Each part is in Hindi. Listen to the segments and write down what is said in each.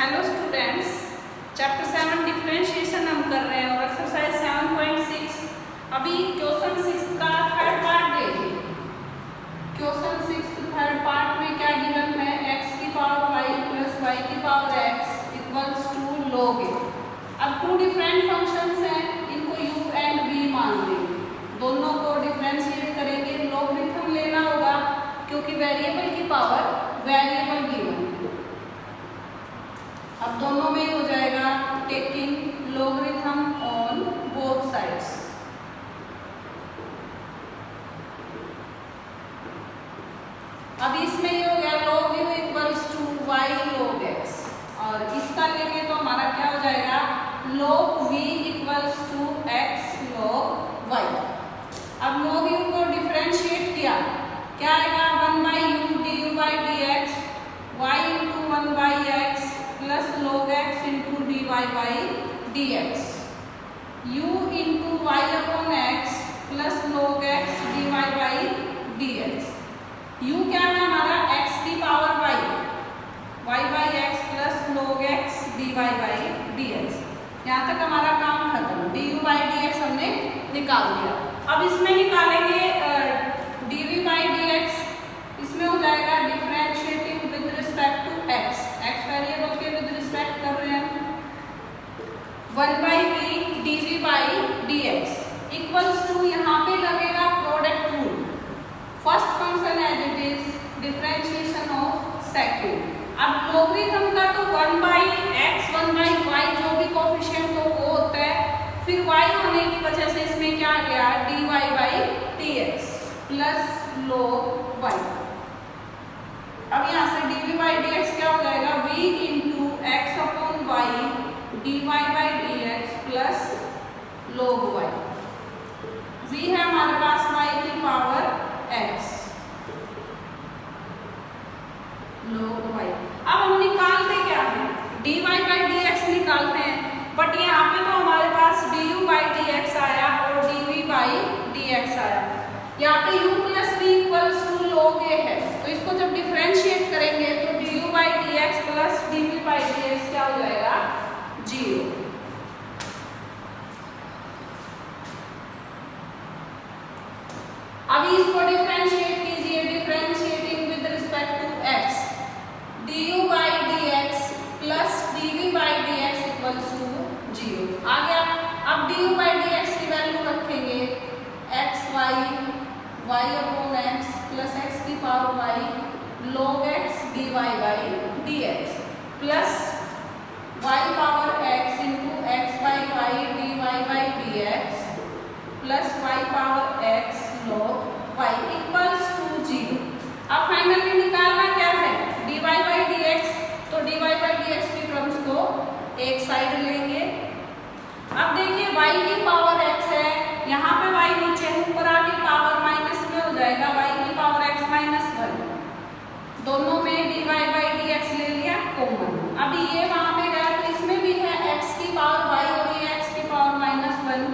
हेलो स्टूडेंट्स, चैप्टर 7 डिफरेंशिएशन हम कर रहे हैं और एक्सरसाइज 7.6 अभी क्वेश्चन 6 का थर्ड पार्ट देखिए। क्वेश्चन 6 थर्ड पार्ट में क्या गिवन है, x की पावर y प्लस y की power x equals to log a। अब टू डिफरेंट फंक्शंस हैं, इनको u एंड v मान लेंगे, दोनों को डिफरेंशिएट करेंगे। लॉगरिथम लेना होगा क्योंकि वेरिएबल की पावर वेरिएबल गिवन है। अब दोनों में हो जाएगा taking logarithm on both sides. अब इसमें ये हो गया log u equals to y log x और इसका लेंगे तो हमारा क्या हो जाएगा log v equals to x log y। अब log u को डिफरेंशिएट किया, क्या आएगा 1 by u du by dx y into 1 by x plus log x into dy by dx u into y upon x plus log x dy by dx। u क्या है हमारा x की power y by x plus log x dy by dx। यहाँ तक हमारा काम खत्म, du by dx हमने निकाल दिया। अब इसमें निकालेंगे dv by dx, इसमें हो जाएगा differentiating with respect to x, x variable के विद रिस्पेक्ट कर रहे हैं। 1 by v dv by dx equals to, यहाँ पे लगेगा product rule, first function as it is, differentiation of second. अब लॉगरिथम का तो 1 by x 1 by y जो भी कोफिशिएंट हो वो होता है, फिर y होने की वजह से इसमें क्या आ गया dy by dx plus log y। अब यहाँ से dv by dx क्या हो जाएगा v into x upon y dy by dx plus log y। v है हमारे पास y की पावर x log y। अब हम निकालते क्या है dy by dx निकालते हैं, बट यहाँ पे तो हमारे पास du by dx आया और dv by dx आया। यहाँ पे u plus v equals to log a है, तो इसको जब डिफरेंशिएट करेंगे तो du by dx plus dv by dx क्या हो जाएगा 0। अभी इसको डिफरेंशिएट कीजिए, differentiating with respect to x, du by dx plus dv by dx equals to 0 आ गया। अब du by dx की वैल्यू रखेंगे x y upon x plus x की power y log x dy by dx plus y power x into x by y dy by dx plus y power x log y equals to 0। अब फाइनली निकालना क्या है dy by dx, तो dy by dx की टर्म्स को एक साइड लेंगे। अब देखिए y की पावर x है, यहाँ पे y नीचे ऊपर आके पावर माइनस में हो जाएगा y की पावर x माइनस 1, दोनों में dy by dx ले लिया कॉमन। अभी ये वहां पे गया तो इसमें भी है x की पावर y और ये x की पावर माइनस 1,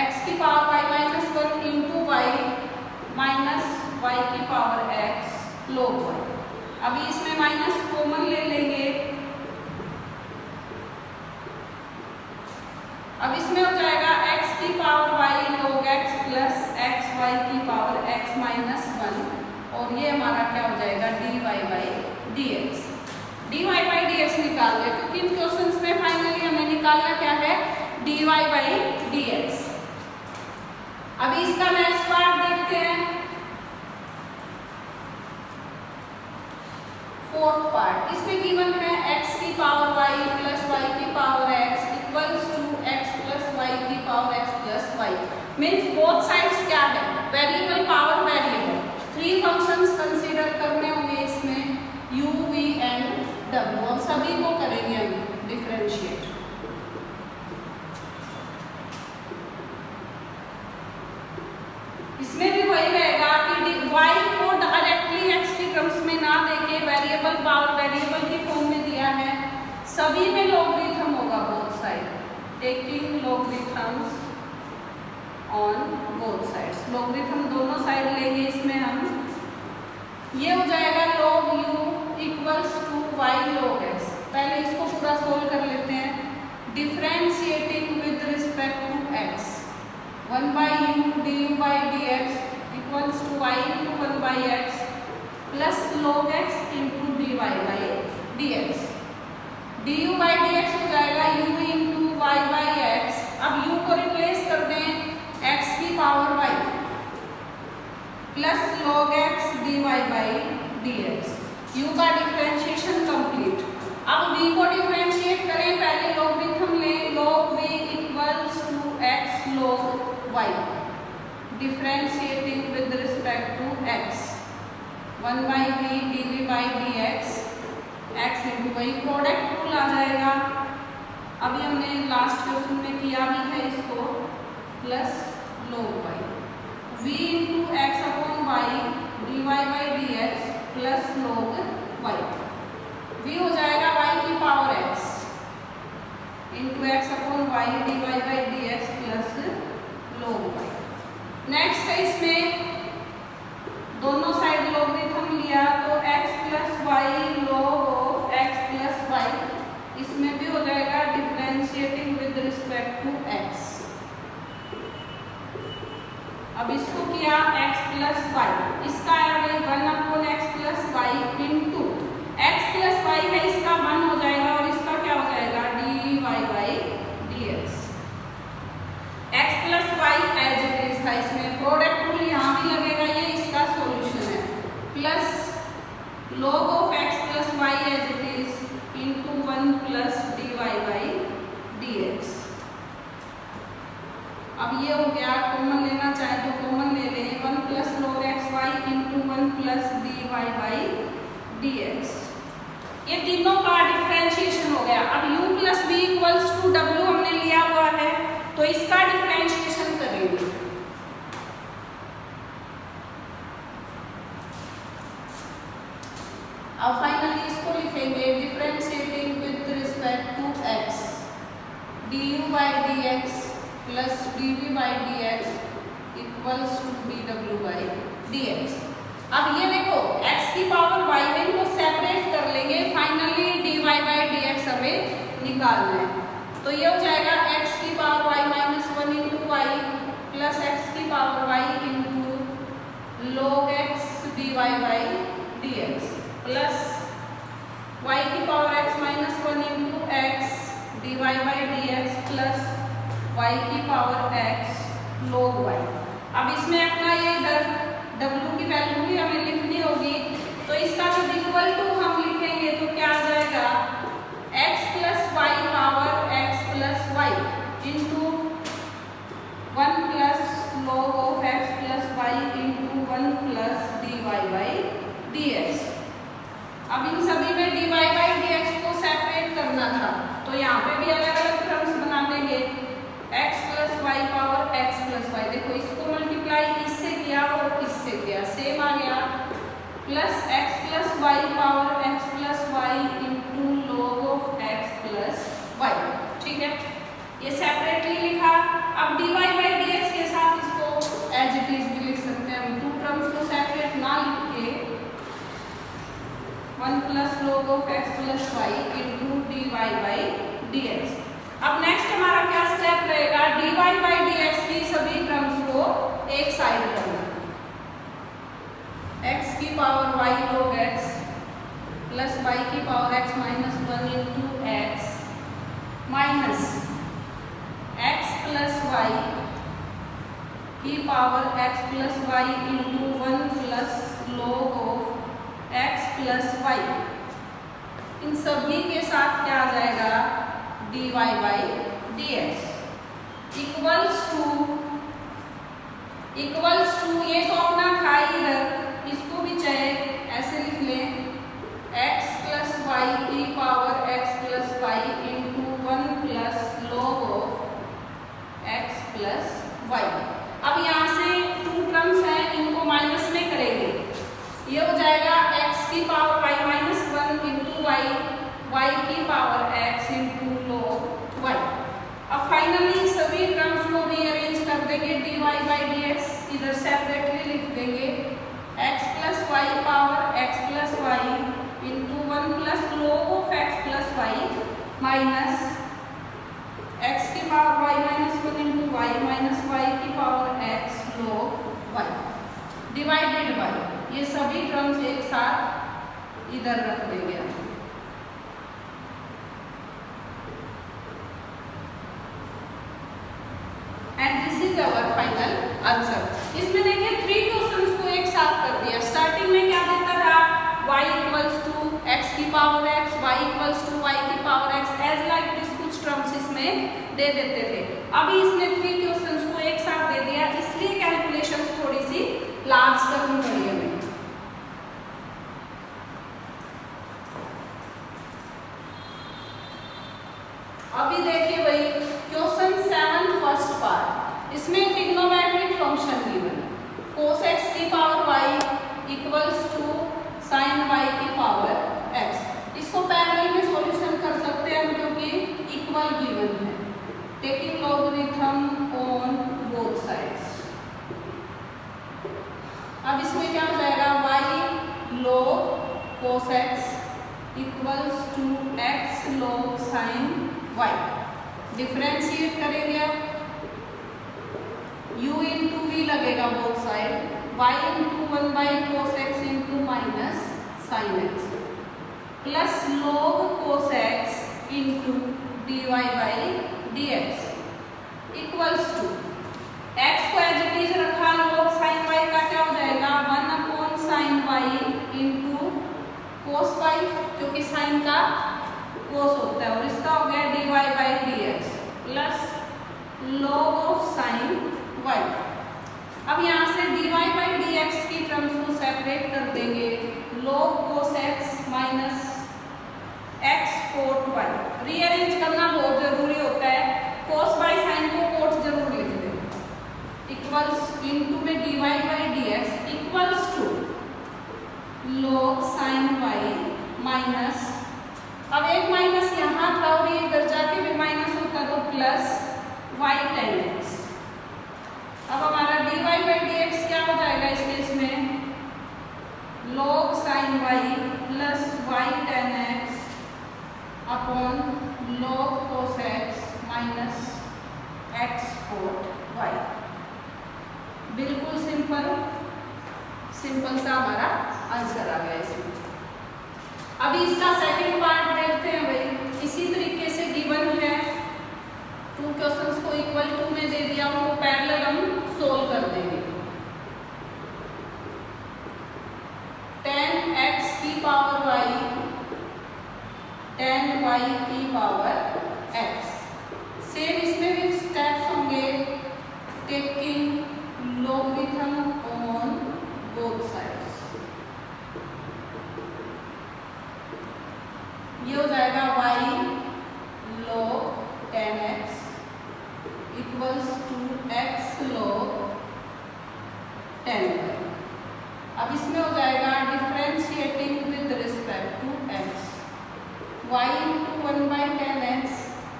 x की power y minus 1 into y minus y की पावर x log y। अभी इसमें माइनस कॉमन ले लेंगे, अब इसमें हो जाएगा x की power y log x plus x y की पावर x माइनस 1 और ये हमारा क्या हो जाएगा dy by dx। dy by dx निकाल दे, क्योंकि इन क्वेश्चंस में फाइनली हमें निकालना क्या है dy by dx। अभी इसका नेक्स्ट पार्ट देखते हैं, फोर्थ पार्ट। इसमें गिवन है x की पावर y प्लस y की power x equals to x plus y की power x plus y। Means both sides क्या है variable power variable. 3 functions consider करने होंगे इसमें u v एंड w, और सभी को करेंगे हम डिफरेंशिएट। इसमें भी वही रहेगा कि y को डायरेक्टली x की टर्म्स में ना देके वेरिएबल पावर वेरिएबल की फॉर्म में दिया है, सभी में लॉगरिथम होगा both side, taking logarithms on both sides. Logarithm दोनों साइड लेंगे इसमें हम, ये हो जाएगा log u equals to y log x। पहले इसको d u by d x हो जाएगा u into y by x. अब u को रिप्लेस कर दें x की power y plus log x dy by dx। u का डिफरेंशिएशन कंप्लीट। अब v को डिफरेंशिएट करें, पहले लॉगरिथम लें, log v equals to x log y, differentiating with respect to x, 1 by v dv by dx, x into y, product rule आ जाएगा। अभी हमने लास्ट क्वेश्चन में किया भी है इसको, plus log y, v into x upon y d y by d x plus log y, v हो जाएगा y की power x into x upon y d y by d x plus log y। Next है इसमें दोनों साइड लॉगरिथम लिया तो x plus y log of x plus y, इसमें भी हो जाएगा differentiating with respect to x। अब इसको किया x प्लस वाई, इसका आया भाई 1 upon x plus y into x plus y है, इसका 1 हो जाएगा और इसका क्या हो जाएगा d y by d x. X plus y as it is था, इसमें प्रोडक्ट रूल यहाँ भी लगेगा, ये इसका सॉल्यूशन है, plus log of x plus y as it is into 1 plus d y by d x. अब ये हो गया, कॉमन लेना चाहे तो कॉमन ले लें, 1 plus log x y into 1 plus d y by d x. ये तीनों का डिफरेंशिएशन हो गया। अब u plus v equals to w हमने लिया हुआ है, तो इसका डिफरेंशिएशन करेंगे। अब फाइनली इसको लिखेंगे differentiating with respect to x, d u by d x plus d v by d x equals to d डब्ल्यू बाई डी एक्स। अब ये देखो x की पावर y है, इनको सेपरेट कर लेंगे, finally d y by d x हमें निकालना है। तो ये हो जाएगा x की power y minus 1 into y plus x की power y into log x d y by d x plus y की power x minus 1 into x d y by d x plus y की पावर x log y। अब इसमें अपना ये इधर w की वैल्यू भी हमें लिखनी होगी, तो इसका जब इक्वल टू हम लिखेंगे तो क्या आ जाएगा x plus y power x plus y into 1 plus log of x plus y into 1 plus d y by d x. अब इन सभी में d y by d x को सेपरेट करना था, तो यहाँ पे भी अलग अलग टर्म्स बना देंगे, x plus y power x plus y, देखो इसको मल्टीप्लाई इससे किया और इससे किया, सेम आ गया, plus x plus y power x plus y into log of x plus y. ठीक है, ये सेपरेटली लिखा। अब d y by d x के साथ इसको एज इट इज भी लिख सकते हैं हम, टू टर्म्स को सेपरेट ना लिख के 1 plus log of x plus y into d y by d x. अब नेक्स्ट हमारा क्या स्टेप रहेगा, d y by d x की सभी टर्म्स को एक साइड करना, x की power y log x plus y की power x minus 1 into x minus x plus y की power x plus y into 1 plus log of x plus y। इन सभी के साथ क्या आ जाएगा d y by d x equals to ये तो अपना था इधर, इसको भी चाहे ऐसे लिख लें x प्लस वाई की power x plus y into 1 plus log of x plus y. अब यहाँ से टू टर्म्स हैं, इनको माइनस में करेंगे, ये हो जाएगा x की power y minus 1 into y, y की power x into log y। अब फाइनली सभी टर्म्स को रीअरेंज कर देंगे, d y by d x इधर सेपरेटली लिख देंगे, x plus y power x plus y into 1 plus log of x plus y minus x की power y minus 1 into y minus y की power x log y divided by, ये सभी टर्म्स एक साथ इधर रख देंगे। आंसर। इसमें देखिए 3 क्वेश्चंस को एक साथ कर दिया। स्टार्टिंग में क्या देता था, y इक्वल्स टू x की power x, y equals to y की power x, as like this कुछ टर्म्स इसमें दे देते थे। अभी इसने 3 क्वेश्चंस को एक साथ दे दिया, इसलिए कैलकुलेशंस थोड़ी सी लार्ज करनी पड़ी हमें। अभी देखिए भाई क्वेश्चन 7 फर्स्ट पार्ट, इसमें ट्रिग्नोमेट्रिक फंक्शन गिवन है, cos x की power y equals to sin y की पावर x। इसको पैरेलल में सॉल्यूशन कर सकते हैं हम क्योंकि इक्वल गिवन है। Taking logarithm on both sides. अब इसमें क्या हो जाएगा, y log cos x equals to x log sin y। Differentiate करेंगे आप, u इंटू वी लगेगा both side, y into 1 cos x into minus sin x plus log cos x into dy dx equals to x को एज इट इज रखा, log sin y का क्या हो जाएगा 1 sin y into cos y, क्योंकि sin का cos होता है, और इसका हो गया dy dx plus log of sin y। अब यहाँ से dy dx की टर्म्स को सेपरेट कर देंगे, log cos x minus x cot y। Rearrange करना बहुत जरूरी होता है, cos y sin को cot जरूर लिख दें, इक्वल्स इनटू में dy dx equals to log sin y minus, अब एक माइनस यहाँ था और ये इधर जाके भी माइनस होता तो प्लस y tan x। अब हमारा dy dx क्या हो जाएगा इस केस में, log sin y plus y tan x upon log cos x minus x cot y। बिल्कुल सिंपल सा हमारा आंसर आ गया इसमें। अभी इसका सेकंड पार्ट देखते हैं भाई। इसी तरीके से गिवन है, 2 क्वेश्चंस को इक्वल टू में दे दिया, उनको पैरेलल हम सोल्व कर देंगे। 10x की पावर y 10y की पावर x। सेम इसमें भी स्टेप्स होंगे, taking logarithm on both sides. ये हो जाएगा y log 10x equals to x log 10y। अब इसमें हो जाएगा differentiating with respect to x, y into 1/10x,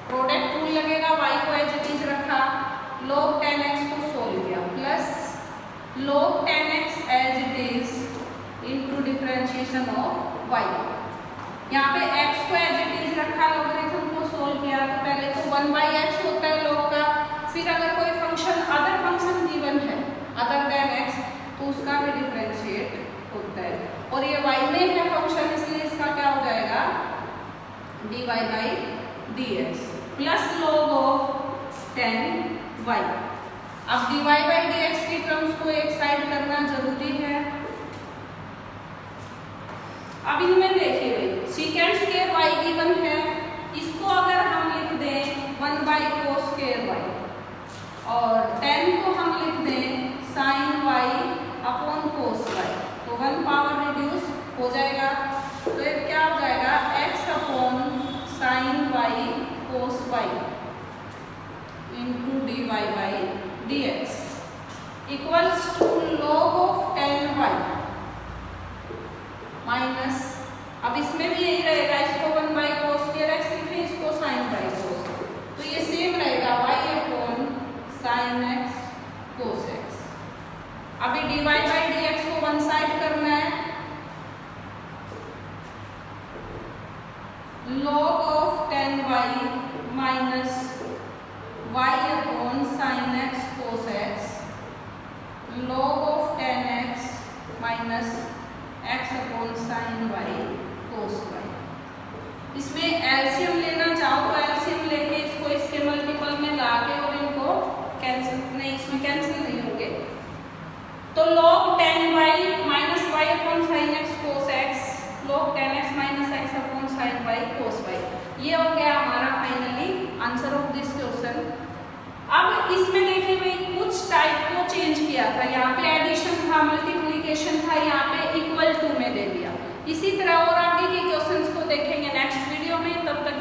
product rule लगेगा, y को एज इट इज रखा, log 10x को सोल्व किया, plus log 10x as it is into differentiation of y। यहाँ पे x को एज इट इज रखा, लॉगरिथम को सोल्व किया, तो पहले तो 1/x होता है log का, फिर अगर कोई फंक्शन अदर फंक्शन गिवन है अदर देन x तो उसका भी डिफरेंशिएट होता है, और ये y में है फंक्शन इसलिए इसका क्या हो जाएगा dy dx plus log of 10y। अब dy dx की टर्म्स को एक साइड करना जरूरी है। अब इनमें देखिए सीकेंड स्क्वायर y गिवन है, इसको अगर हम लिख दें 1/cos स्क्वायर y और 10 को हम लिख दें sin y upon cos y, तो 1 पावर रिड्यूस हो जाएगा, तो ये क्या हो जाएगा x upon sin y cos y into dy dx equals to log of 10y minus, अब इसमें भी यही रहेगा, इसको 1/cos स्क्वायर x लिखें, इसको sin y cos, तो ये सेम रहेगा y upon sin x cos x। अभी dy dx को वन साइड करना है, log of 10y minus y upon sin x cos x, log of 10x minus x upon sin y cos y। इसमें एलसीएम लेना चाहो तो एलसीएम लेके इसको इसके मल्टीपल में ला के और इनको कैंसिल, नहीं इसमें कैंसिल नहीं होंगे, y upon sine x cos x log tan x minus x upon sine y cos y। ये हो गया हमारा finally answer of this question. अब इसमें देखिए भाई कुछ टाइप को चेंज किया था, यहाँ पे एडिशन था, मल्टीप्लिकेशन था, यहाँ पे इक्वल टू में दे दिया। इसी तरह और आगे के क्वेश्चंस को देखेंगे नेक्स्ट वीडियो में। तब तक